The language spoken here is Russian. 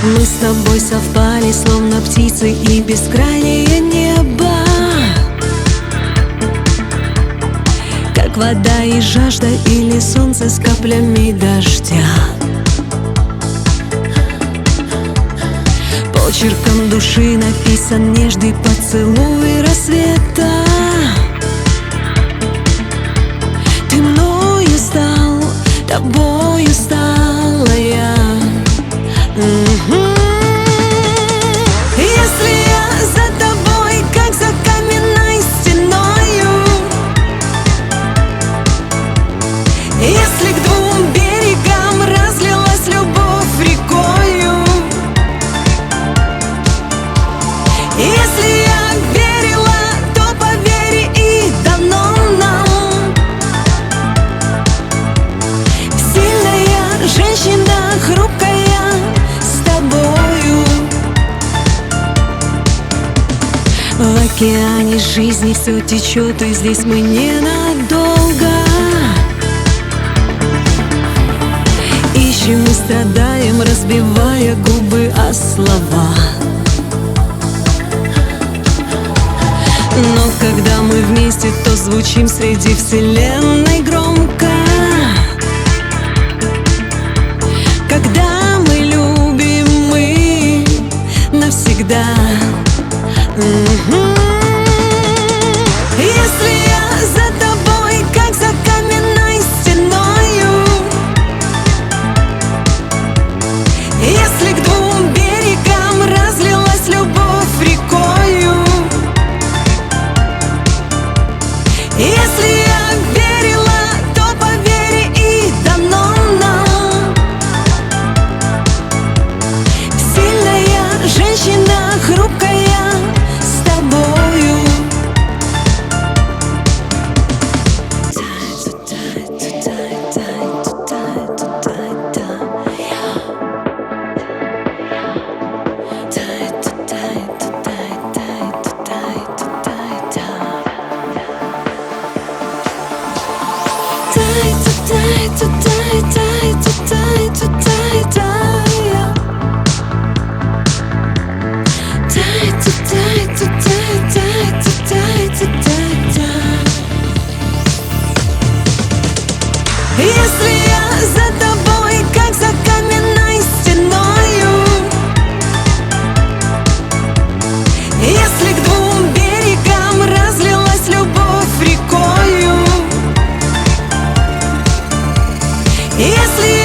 Мы с тобой совпали, словно птицы и бескрайнее небо, как вода и жажда, или солнце с каплями дождя. Почерком души написан нежный поцелуй рассвета. Ты мною стал, тобою стала я. Если я за тобой, как за каменной стеною, если к двум берегам разлилась любовь рекою, если я верила, то поверь и дано нам. Сильная женщина, хрупкая, в океане жизни все течет, и здесь мы ненадолго. Ищем и страдаем, разбивая губы о слова. Но когда мы вместе, то звучим среди вселенной громко. Когда мы любим, мы навсегда. Если я за тобой, как за каменной стеною, если к двум берегам разлилась любовь рекою, если я верила, то поверь и дано нам. Сильная женщина, хрупкая, если я за тобой, как за каменной стеною, если к двум берегам разлилась любовь рекою, если